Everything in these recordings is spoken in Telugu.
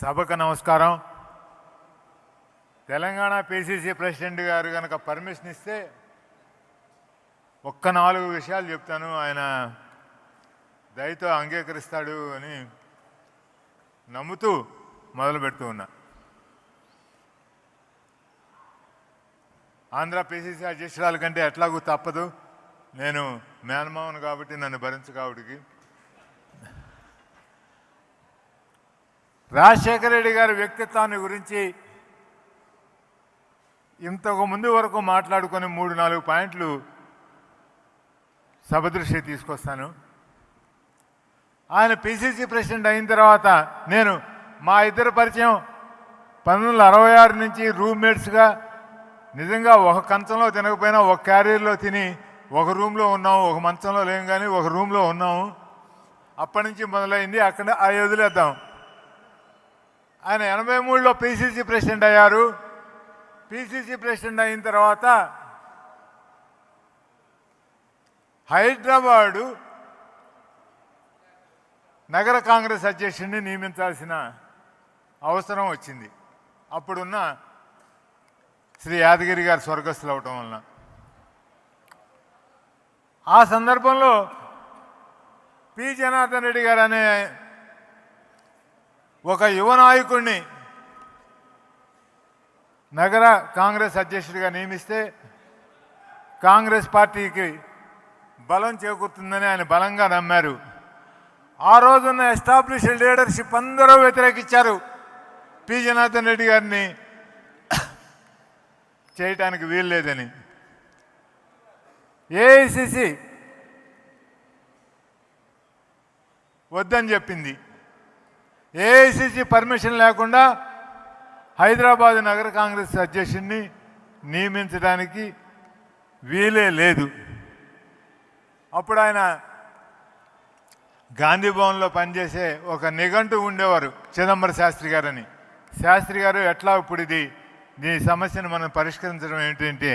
సభకు నమస్కారం. తెలంగాణ పిసిసి ప్రెసిడెంట్ గారు కనుక పర్మిషన్ ఇస్తే ఒక్క 4 విషయాలు చెప్తాను. ఆయన దయతో అంగీకరిస్తాడు అని నమ్ముతూ మొదలు పెడుతూ ఉన్నా. ఆంధ్ర పిసిసి అధ్యక్షురాల కంటే ఎట్లాగూ తప్పదు. నేను మేనమావను కాబట్టి నన్ను భరించకావుడికి. రాజశేఖర రెడ్డి గారి వ్యక్తిత్వాన్ని గురించి ఇంతకు ముందు వరకు మాట్లాడుకొని 3-4 పాయింట్లు సభ దృష్టి తీసుకొస్తాను. ఆయన పిసిసి ప్రెసిడెంట్ అయిన తర్వాత మా ఇద్దరు పరిచయం 1966 నుంచి రూమ్మేట్స్గా, నిజంగా ఒక కంచంలో తినకపోయినా ఒక క్యారియర్లో తిని ఒక రూమ్లో ఉన్నాము. ఒక మంచంలో లేం కానీ ఒక రూమ్లో ఉన్నాము. అప్పటి నుంచి మొదలైంది. అక్కడ వదిలేద్దాం. ఆయన 83లో పిసిసి ప్రెసిడెంట్ అయ్యారు. పిసిసి ప్రెసిడెంట్ అయిన తర్వాత హైదరాబాదు నగర కాంగ్రెస్ అధ్యక్షుడిని నియమించాల్సిన అవసరం వచ్చింది. అప్పుడున్న శ్రీ యాదగిరి గారు స్వర్గస్థులు అవటం వలన. ఆ సందర్భంలో పి జనార్దన్ రెడ్డి గారు అనే ఒక యువ నాయకుడిని నగర కాంగ్రెస్ అధ్యక్షుడిగా నియమిస్తే కాంగ్రెస్ పార్టీకి బలం చేకూరుతుందని ఆయన బలంగా నమ్మారు. ఆ రోజున్న ఎస్టాబ్లిష్డ్ లీడర్షిప్ అందరూ వ్యతిరేకించారు. పి జనార్దన్ రెడ్డి గారిని చేయటానికి వీల్లేదని. ఏఐసిసి వద్దని చెప్పింది. ఏఐసిసి పర్మిషన్ లేకుండా హైదరాబాద్ నగర కాంగ్రెస్ అధ్యక్షుడిని నియమించడానికి వీలే లేదు. అప్పుడు ఆయన గాంధీ భవన్లో పనిచేసే ఒక నిఘంటు ఉండేవారు, చిదంబర శాస్త్రి గారని. శాస్త్రి గారు ఎట్లా ఇప్పుడు ఈ సమస్యను మనం పరిష్కరించడం ఏంటంటే,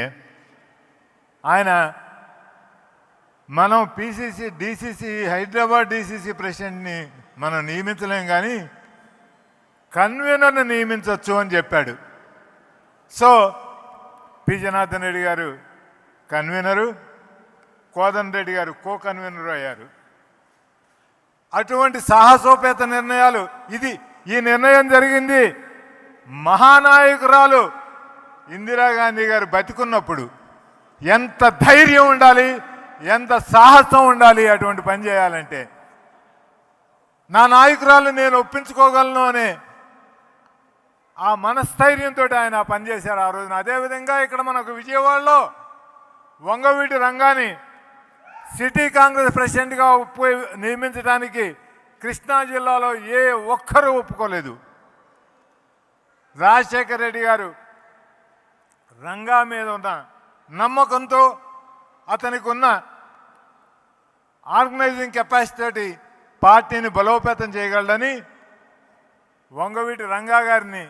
మనం పిసిసి డిసిసి హైదరాబాద్ డిసిసి ప్రెసిడెంట్ని మనం నియమించలేం కానీ కన్వీనర్ని నియమించవచ్చు అని చెప్పాడు. సో పి జనార్దన్ రెడ్డి గారు కన్వీనరు, కోదండ రెడ్డి గారు కో కన్వీనరు అయ్యారు. అటువంటి సాహసోపేత నిర్ణయాలు. ఈ నిర్ణయం జరిగింది మహానాయకురాలు ఇందిరాగాంధీ గారు బతికున్నప్పుడు. ఎంత ధైర్యం ఉండాలి, ఎంత సాహసం ఉండాలి అటువంటి పని చేయాలంటే. నా నాయకురాలు నేను ఒప్పించుకోగలను అనే ఆ మనస్థైర్యంతో ఆయన పనిచేశారు ఆ రోజున. అదేవిధంగా ఇక్కడ మనకు విజయవాడలో వంగవీటి రంగాని సిటీ కాంగ్రెస్ ప్రెసిడెంట్గా నియమించడానికి కృష్ణా జిల్లాలో ఏ ఒక్కరూ ఒప్పుకోలేదు. రాజశేఖర రెడ్డి గారు రంగా మీద ఉన్న నమ్మకంతో, అతనికి ఉన్న ఆర్గనైజింగ్ కెపాసిటీ పార్టీని బలోపేతం చేయగలడని వంగవీటి రంగా గారిని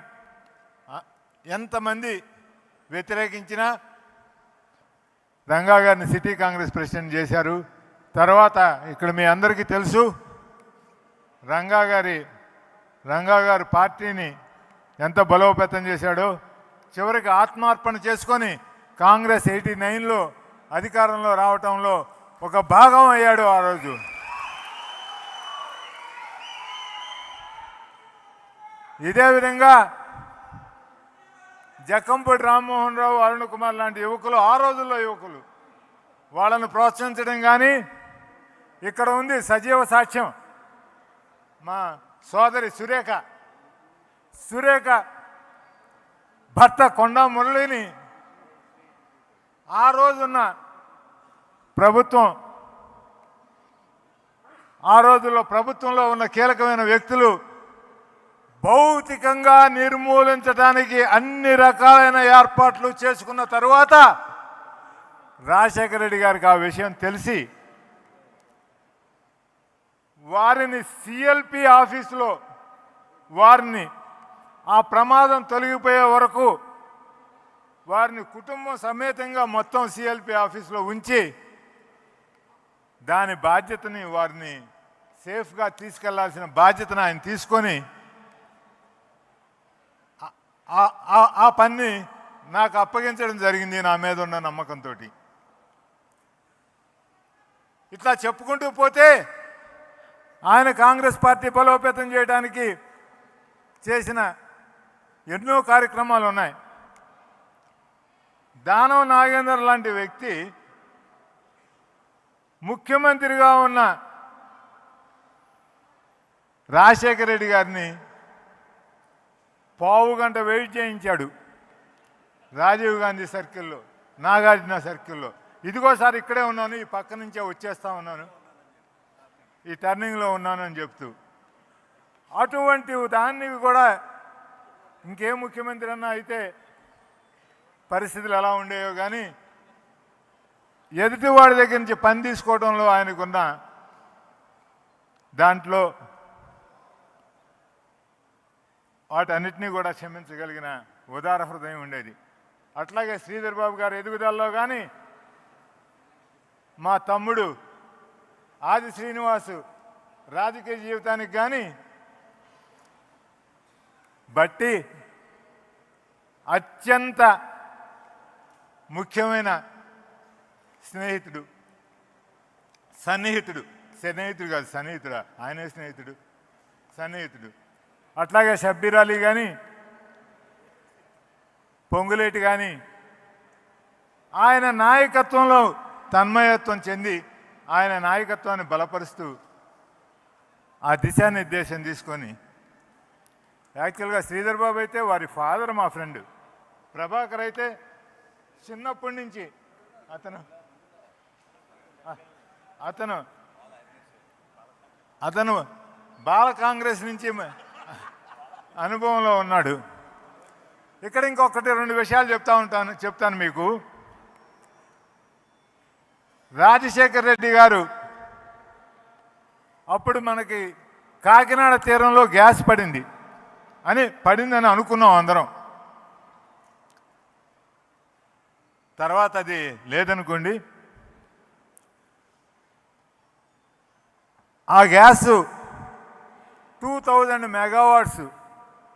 ఎంతమంది వ్యతిరేకించినా రంగా గారిని సిటీ కాంగ్రెస్ ప్రెసిడెంట్ చేశారు. తర్వాత ఇక్కడ మీ అందరికీ తెలుసు, రంగా గారు పార్టీని ఎంత బలోపేతం చేశాడో. చివరికి ఆత్మార్పణ చేసుకొని కాంగ్రెస్ 89లో అధికారంలో రావటంలో ఒక భాగం అయ్యాడు ఆ రోజు. ఇదే విధంగా జక్కంపూడి రామ్మోహన్ రావు, అరుణ్ కుమార్ లాంటి యువకులు, ఆ రోజుల్లో యువకులు, వాళ్ళను ప్రోత్సహించడం కానీ, ఇక్కడ ఉంది సజీవ సాక్ష్యం మా సోదరి సురేఖ భర్త కొండా మురళిని ఆ రోజున్న ప్రభుత్వం, ఆ రోజుల్లో ప్రభుత్వంలో ఉన్న కీలకమైన వ్యక్తులు భౌతికంగా నిర్మూలించడానికి అన్ని రకాలైన ఏర్పాట్లు చేసుకున్న తరువాత రాజశేఖర రెడ్డి గారికి ఆ విషయం తెలిసి వారిని సిఎల్పి ఆఫీసులో వారిని ఆ ప్రమాదం తొలగిపోయే వరకు వారిని కుటుంబం సమేతంగా మొత్తం సిఎల్పి ఆఫీసులో ఉంచి దాని బాధ్యతని, వారిని సేఫ్గా తీసుకెళ్లాల్సిన బాధ్యతను ఆయన తీసుకొని ఆ పని నాకు అప్పగించడం జరిగింది నా మీద ఉన్న నమ్మకంతో. ఇట్లా చెప్పుకుంటూ పోతే ఆయన కాంగ్రెస్ పార్టీ బలోపేతం చేయడానికి చేసిన ఎన్నో కార్యక్రమాలు ఉన్నాయి. దానం నాగేందర్ లాంటి వ్యక్తి ముఖ్యమంత్రిగా ఉన్న రాజశేఖర రెడ్డి గారిని పావు గంట వెయిట్ చేయించాడు రాజీవ్ గాంధీ సర్కిల్లో, నాగార్జున సర్కిల్లో. ఇదిగోసారి ఇక్కడే ఉన్నాను, ఈ పక్క నుంచే వచ్చేస్తా ఉన్నాను, ఈ టర్నింగ్లో ఉన్నాను అని చెప్తూ. అటువంటి దాన్ని కూడా ఇంకే ముఖ్యమంత్రి అన్నా అయితే పరిస్థితులు ఎలా ఉండేవో కానీ ఎదుటివాడి దగ్గర నుంచి పని తీసుకోవడంలో ఆయనకున్న దాంట్లో వాటన్నిటినీ కూడా క్షమించగలిగిన ఉదార హృదయం ఉండేది. అట్లాగే శ్రీధర్ బాబు గారి ఎదుగుదలలో కానీ మా తమ్ముడు ఆది శ్రీనివాసు రాజకీయ జీవితానికి కానీ బట్టి అత్యంత ముఖ్యమైన స్నేహితుడు, సన్నిహితుడు కాదు సన్నిహితుడా, ఆయనే స్నేహితుడు, సన్నిహితుడు. అట్లాగే షబ్బీర్ అలీ కానీ పొంగులేటి కానీ ఆయన నాయకత్వంలో తన్మయత్వం చెంది ఆయన నాయకత్వాన్ని బలపరుస్తూ ఆ దిశానిర్దేశం తీసుకొని, యాక్చువల్గా శ్రీధర్ బాబు అయితే వారి ఫాదర్ మా ఫ్రెండ్, ప్రభాకర్ అయితే చిన్నప్పటి నుంచి అతను బాల కాంగ్రెస్ నుంచి అనుభవంలో ఉన్నాడు. ఇక్కడ ఇంకొకటి రెండు విషయాలు చెప్తాను మీకు. రాజశేఖర రెడ్డి గారు అప్పుడు మనకి కాకినాడ తీరంలో గ్యాస్ పడిందని అనుకున్నాం అందరం. తర్వాత అది లేదనుకోండి. ఆ గ్యాస్ 2000 మెగావాట్స్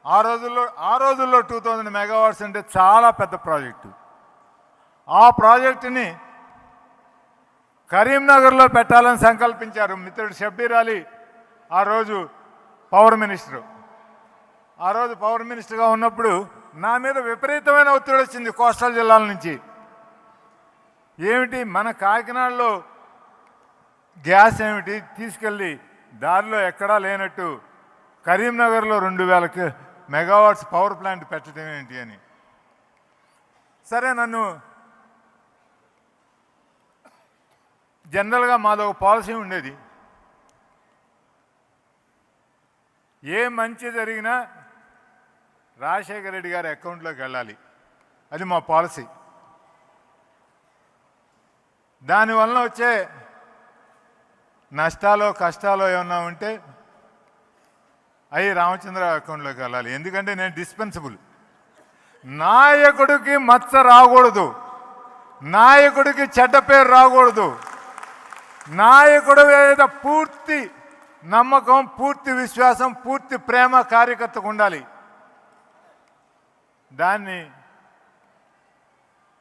ఆ రోజుల్లో 2000 మెగావాట్స్ అంటే చాలా పెద్ద ప్రాజెక్టు. ఆ ప్రాజెక్టుని కరీంనగర్లో పెట్టాలని సంకల్పించారు మిత్రుడు షబ్బీర్ అలీ, ఆ రోజు పవర్ మినిస్టర్గా ఉన్నప్పుడు నా మీద విపరీతమైన ఒత్తిడి వచ్చింది కోస్టల్ జిల్లాల నుంచి. ఏమిటి మన కాకినాడలో గ్యాస్ ఏమిటి తీసుకెళ్ళి దారిలో ఎక్కడా లేనట్టు కరీంనగర్లో 2000 మెగావాట్స్ పవర్ ప్లాంట్ పెట్టడం ఏంటి అని. సరే, నన్ను జనరల్గా మాది ఒక పాలసీ ఉండేది, ఏ మంచి జరిగినా రాజశేఖర రెడ్డి గారి అకౌంట్లోకి వెళ్ళాలి, అది మా పాలసీ. దానివల్ల వచ్చే నష్టాలో కష్టాలో ఏమన్నా ఉంటే అవి రామచంద్రరావు అకౌంట్లోకి వెళ్ళాలి. ఎందుకంటే నేను డిస్పెన్సిబుల్. నాయకుడికి మచ్చ రాకూడదు, నాయకుడికి చెడ్డ పేరు రాకూడదు, నాయకుడు మీద పూర్తి నమ్మకం, పూర్తి విశ్వాసం, పూర్తి ప్రేమ కార్యకర్తకు ఉండాలి. దాన్ని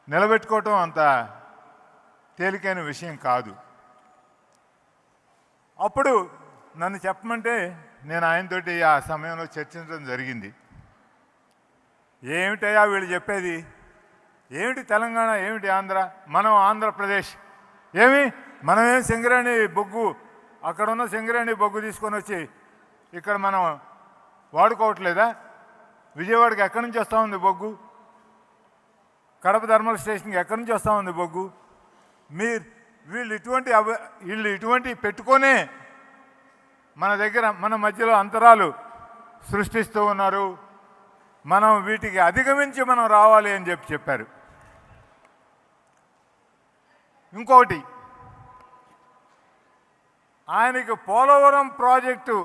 నిలబెట్టుకోవటం అంత తేలికైన విషయం కాదు. అప్పుడు నన్ను చెప్పమంటే నేను ఆయనతోటి ఆ సమయంలో చర్చించడం జరిగింది. ఏమిటయ్యా వీళ్ళు చెప్పేది, ఏమిటి తెలంగాణ, ఏమిటి ఆంధ్ర, మనం ఆంధ్రప్రదేశ్, మనమేం సింగరేణి బొగ్గు, అక్కడున్న సింగరేణి బొగ్గు తీసుకొని వచ్చి ఇక్కడ మనం వాడుకోవట్లేదా? విజయవాడకి ఎక్కడి నుంచి వస్తూ ఉంది బొగ్గు? కడప థర్మల్ స్టేషన్కి ఎక్కడి నుంచి వస్తూ ఉంది బొగ్గు? వీళ్ళు ఇటువంటి పెట్టుకొనే మన మధ్యలో అంతరాలు సృష్టిస్తూ ఉన్నారు. మనం వీటికి అధిగమించి మనం రావాలి అని చెప్పారు. ఇంకొకటి, ఆయనకి పోలవరం ప్రాజెక్టు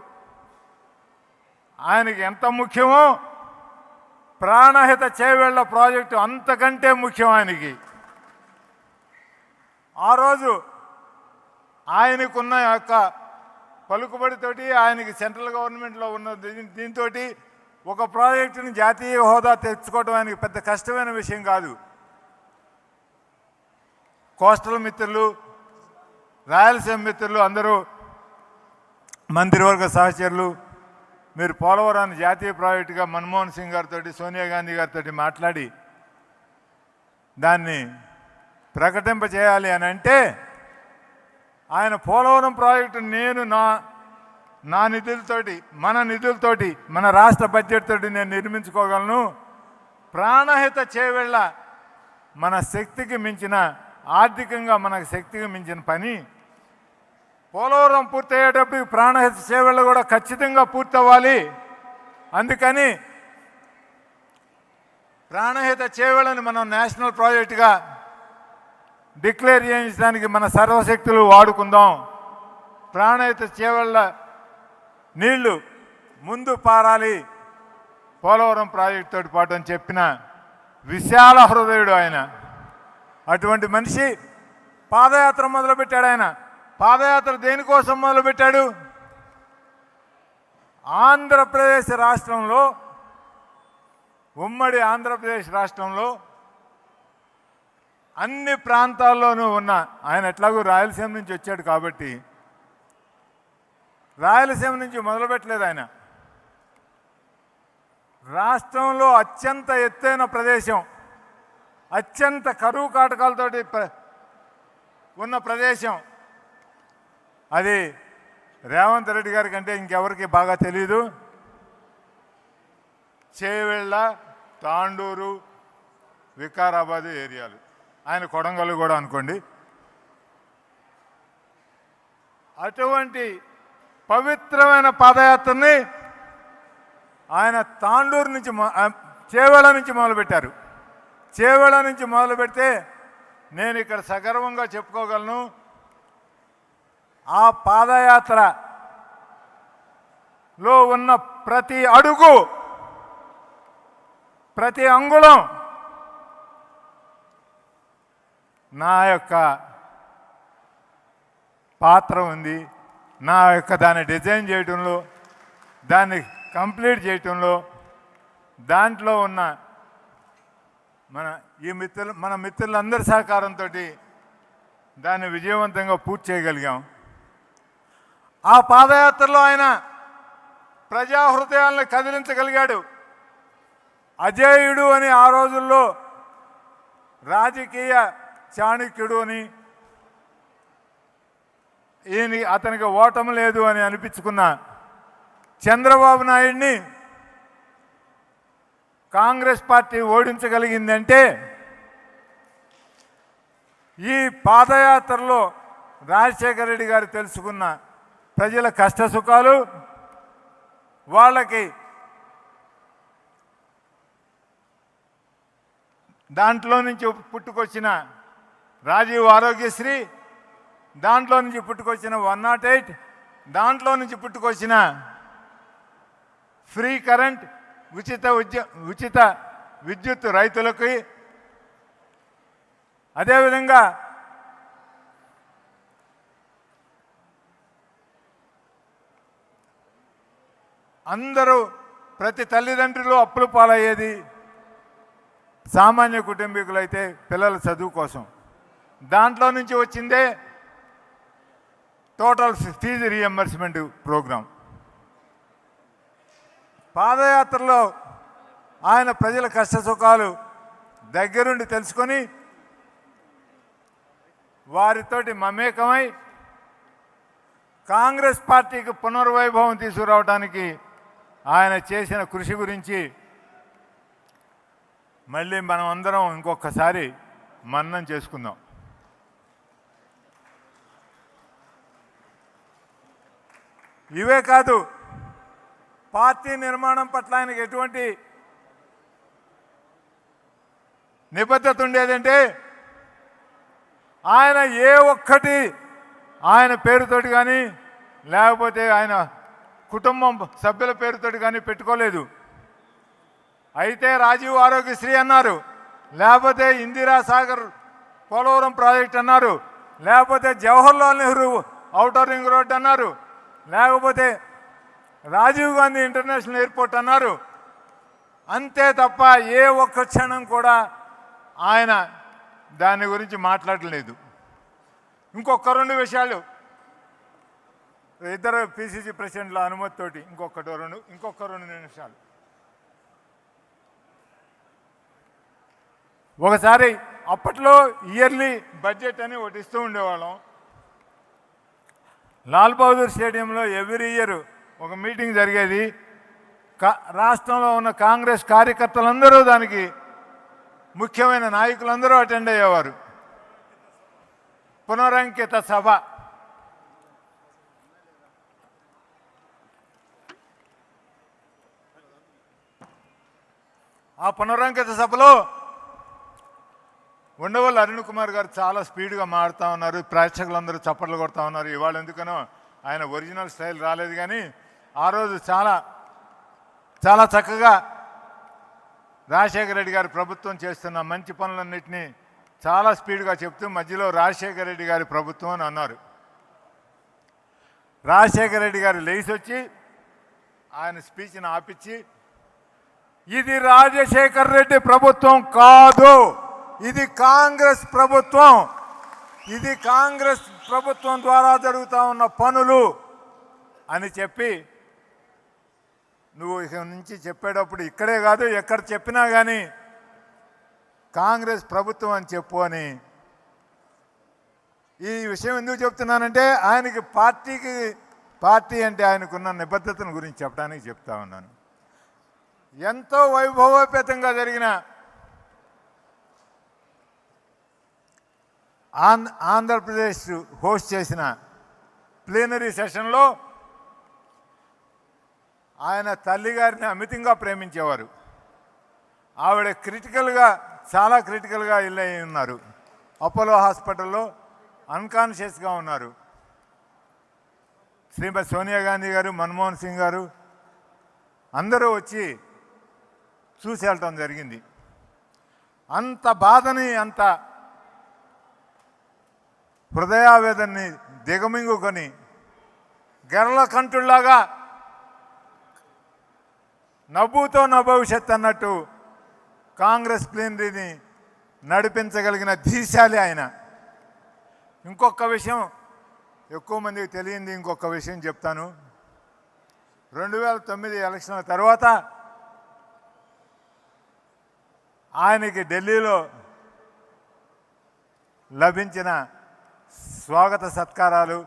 ఆయనకి ఎంత ముఖ్యమో ప్రాణహిత చేవేళ్ల ప్రాజెక్టు అంతకంటే ముఖ్యం ఆయనకి. ఆ రోజు ఆయనకున్న యొక్క పలుకుబడితోటి, ఆయనకి సెంట్రల్ గవర్నమెంట్లో ఉన్న దీంతో ఒక ప్రాజెక్టుని జాతీయ హోదా తెచ్చుకోవడం ఆయనకి పెద్ద కష్టమైన విషయం కాదు. కోస్టల్ మిత్రులు, రాయలసీమ మిత్రులు అందరూ మంత్రివర్గ సహచరులు, మీరు పోలవరాన్ని జాతీయ ప్రాజెక్టుగా మన్మోహన్ సింగ్ గారితో, సోనియా గాంధీ గారితో మాట్లాడి దాన్ని ప్రకటింపచేయాలి అని అంటే, ఆయన పోలవరం ప్రాజెక్టు నేను నా నిధులతోటి, మన నిధులతోటి, మన రాష్ట్ర బడ్జెట్ తోటి నేను నిర్మించుకోగలను. ప్రాణహిత చేవెళ్ళ మన శక్తికి మించిన, ఆర్థికంగా మనకు శక్తికి మించిన పని. పోలవరం పూర్తయ్యేటప్పటికి ప్రాణహిత చేవెళ్ళ కూడా ఖచ్చితంగా పూర్తవ్వాలి. అందుకని ప్రాణహిత చేవెళ్ళని మనం నేషనల్ ప్రాజెక్టుగా డిక్లేర్ చేయించడానికి మన సర్వశక్తులు వాడుకుందాం. ప్రాణహిత చేవెళ్ళ నీళ్లు ముందు పారాలి పోలవరం ప్రాజెక్టు తోటి పాటు అని చెప్పిన విశాల హృదయుడు ఆయన. అటువంటి మనిషి పాదయాత్ర మొదలుపెట్టాడు. ఆయన పాదయాత్ర దేనికోసం మొదలుపెట్టాడు? ఆంధ్రప్రదేశ్ రాష్ట్రంలో, ఉమ్మడి ఆంధ్రప్రదేశ్ రాష్ట్రంలో అన్ని ప్రాంతాల్లోనూ ఉన్న, ఆయన ఎట్లాగూ రాయలసీమ నుంచి వచ్చాడు కాబట్టి రాయలసీమ నుంచి మొదలుపెట్టలేదు. ఆయన రాష్ట్రంలో అత్యంత ఎత్తైన ప్రదేశం, అత్యంత కరువు కాటకాలతోటి ఉన్న ప్రదేశం అది రేవంత్ రెడ్డి గారి కంటే ఇంకెవరికి బాగా తెలీదు. చేవెళ్ళ, తాండూరు, వికారాబాదు ఏరియాలు, ఆయన కొడంగల్ కూడా అనుకోండి. అటువంటి పవిత్రమైన పాదయాత్రని ఆయన తాండూరు నుంచి, చేవెళ్ళ నుంచి మొదలుపెట్టారు. చేవెళ్ళ నుంచి మొదలు పెడితే నేను ఇక్కడ సగర్వంగా చెప్పుకోగలను, ఆ పాదయాత్రలో ఉన్న ప్రతి అడుగు, ప్రతి అంగుళం నా యొక్క పాత్ర ఉంది. నా యొక్క దాన్ని డిజైన్ చేయటంలో, దాన్ని కంప్లీట్ చేయటంలో, దాంట్లో ఉన్న మన మిత్రులందరి సహకారంతో దాన్ని విజయవంతంగా పూర్తి చేయగలిగాం. ఆ పాదయాత్రలో ఆయన ప్రజా హృదయాలను కదిలించగలిగాడు. అజేయుడు అని ఆ రోజుల్లో రాజకీయ చాణక్యుడు అని, అతనికి ఓటమి లేదు అని అనిపించుకున్న చంద్రబాబు నాయుడిని కాంగ్రెస్ పార్టీ ఓడించగలిగిందంటే ఈ పాదయాత్రలో రాజశేఖర రెడ్డి గారు తెలుసుకున్న ప్రజల కష్ట సుఖాలు, వాళ్ళకి దాంట్లో నుంచి పుట్టుకొచ్చిన రాజీవ్ ఆరోగ్యశ్రీ, దాంట్లో నుంచి పుట్టుకొచ్చిన 108, దాంట్లో నుంచి పుట్టుకొచ్చిన ఫ్రీ కరెంట్, ఉచిత విద్యుత్ రైతులకి, అదేవిధంగా అందరూ, ప్రతి తల్లిదండ్రులు అప్పులు పాలయ్యేది. సామాన్య కుటుంబీకులైతే పిల్లల చదువు కోసం. దాంట్లో నుంచి వచ్చిందే టోటల్ ఫీజు రీఎంబర్స్మెంట్ ప్రోగ్రాం. పాదయాత్రలో ఆయన ప్రజల కష్ట సుఖాలు దగ్గరుండి తెలుసుకొని వారితోటి మమేకమై కాంగ్రెస్ పార్టీకి పునర్వైభవం తీసుకురావడానికి ఆయన చేసిన కృషి గురించి మళ్ళీ మనం అందరం ఇంకొకసారి మననం చేసుకుందాం. ఇవే కాదు, పార్టీ నిర్మాణం పట్ల ఆయనకి ఎటువంటి నిబద్ధత ఉండేదంటే, ఆయన ఏ ఒక్కటి ఆయన పేరుతోటి కానీ లేకపోతే ఆయన కుటుంబం సభ్యుల పేరుతోటి కానీ పెట్టుకోలేదు. అయితే రాజీవ్ ఆరోగ్యశ్రీ అన్నారు, లేకపోతే ఇందిరా సాగర్ పోలవరం ప్రాజెక్ట్ అన్నారు, లేకపోతే Jawaharlal Nehru outer ring road అన్నారు, లేకపోతే రాజీవ్ గాంధీ ఇంటర్నేషనల్ ఎయిర్పోర్ట్ అన్నారు. అంతే తప్ప ఏ ఒక్క క్షణం కూడా ఆయన దాని గురించి మాట్లాడలేదు. ఇంకొక 2 విషయాలు, ఇద్దరు పిసిసి ప్రెసిడెంట్ల అనుమతితోటి ఇంకొక 2 నిమిషాలు. ఒకసారి అప్పట్లో ఇయర్లీ బడ్జెట్ అని ఒకటి ఇస్తూ ఉండేవాళ్ళం. లాల్ బహదూర్ స్టేడియంలో ఎవ్రీ ఇయర్ ఒక మీటింగ్ జరిగేది. రాష్ట్రంలో ఉన్న కాంగ్రెస్ కార్యకర్తలందరూ, దానికి ముఖ్యమైన నాయకులందరూ అటెండ్ అయ్యేవారు. పునరంకిత సభ. ఆ పునరంకిత సభలో ఉండవల్లి అరుణ్ కుమార్ గారు చాలా స్పీడ్గా మారుతూ ఉన్నారు. ప్రేక్షకులందరూ చప్పట్లు కొడతా ఉన్నారు. ఇవాళ ఎందుకనో ఆయన ఒరిజినల్ స్టైల్ రాలేదు, కానీ ఆ రోజు చాలా చాలా చక్కగా రాజశేఖర రెడ్డి గారి ప్రభుత్వం చేస్తున్న మంచి పనులన్నింటినీ చాలా స్పీడ్గా చెప్తూ మధ్యలో రాజశేఖర రెడ్డి గారి ప్రభుత్వం అని అన్నారు. రాజశేఖర రెడ్డి గారు లేచి వచ్చి ఆయన స్పీచ్ని ఆపించి, ఇది రాజశేఖర రెడ్డి ప్రభుత్వం కాదు, ఇది కాంగ్రెస్ ప్రభుత్వం, ఇది కాంగ్రెస్ ప్రభుత్వం ద్వారా జరుగుతూ ఉన్న పనులు అని చెప్పి, నువ్వు ఇక నుంచి చెప్పేటప్పుడు ఇక్కడే కాదు ఎక్కడ చెప్పినా కానీ కాంగ్రెస్ ప్రభుత్వం అని చెప్పు అని. ఈ విషయం ఎందుకు చెప్తున్నానంటే ఆయనకి పార్టీ అంటే ఆయనకున్న నిబద్ధతను గురించి చెప్పడానికి చెప్తా ఉన్నాను. ఎంతో వైభవోపేతంగా జరిగిన ఆంధ్రప్రదేశ్ హోస్ట్ చేసిన ప్లీనరీ సెషన్లో ఆయన తల్లిగారిని అమితంగా ప్రేమించేవారు. ఆవిడ చాలా క్రిటికల్గా ఇల్లు ఉన్నారు. అపోలో హాస్పిటల్లో అన్కాన్షియస్గా ఉన్నారు. శ్రీమతి సోనియా గాంధీ గారు, మన్మోహన్ సింగ్ గారు అందరూ వచ్చి చూసి వెళ్ళటం జరిగింది. అంత బాధని, అంత హృదయావేదనని దిగమింగుకొని గెర్ల కంటుల్లాగా నవ్వుతో నా భవిష్యత్ అన్నట్టు కాంగ్రెస్ ప్లీనరీని నడిపించగలిగిన ధీశాలి ఆయన. ఇంకొక విషయం ఎక్కువ మందికి తెలియంది, ఇంకొక విషయం చెప్తాను. 2009 ఎలక్షన్ల తర్వాత ఆయనకి ఢిల్లీలో లభించిన స్వాగత సత్కారాలు,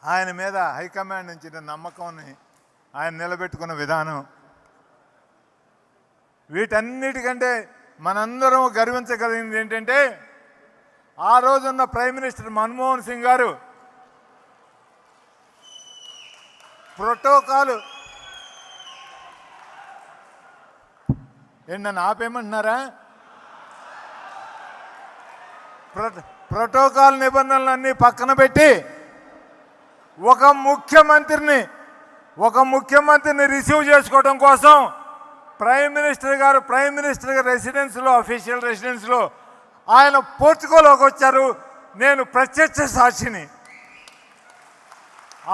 ఆయన మీద హైకమాండ్ నుంచి నమ్మకాన్ని ఆయన నిలబెట్టుకున్న విధానం, వీటన్నిటికంటే మనందరం గర్వించగలిగింది ఏంటంటే ఆ రోజున్న ప్రైమ్ మినిస్టర్ మన్మోహన్ సింగ్ గారు ప్రోటోకాల్ నన్ను ఆపేయమంటున్నారా? ప్రోటోకాల్ నిబంధనలన్నీ పక్కన పెట్టి ఒక ముఖ్యమంత్రిని రిసీవ్ చేసుకోవడం కోసం ప్రైమ్ మినిస్టర్ రెసిడెన్స్లో, అఫీషియల్ రెసిడెన్స్లో ఆయన పోర్చుగల్లోకి వచ్చారు. నేను ప్రత్యక్ష సాక్షిని.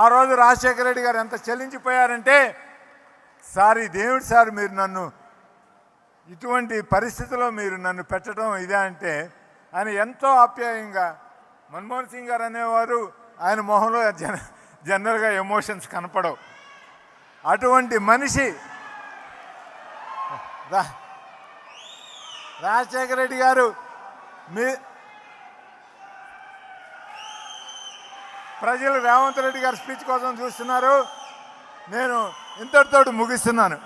ఆ రోజు రాజశేఖర రెడ్డి గారు ఎంత చెల్లించిపోయారంటే, దేవుడు సార్ మీరు నన్ను ఇటువంటి పరిస్థితిలో మీరు నన్ను పెట్టడం ఇదే అంటే ఆయన ఎంతో ఆప్యాయంగా. మన్మోహన్ సింగ్ గారు అనేవారు ఆయన మొహంలో జనరల్గా ఎమోషన్స్ కనపడవు. అటువంటి మనిషి రాజశేఖర రెడ్డి గారు. ప్రజలు రేవంత్ రెడ్డి గారి స్పీచ్ కోసం చూస్తున్నారు. నేను ఇంతటితో ముగిస్తున్నాను.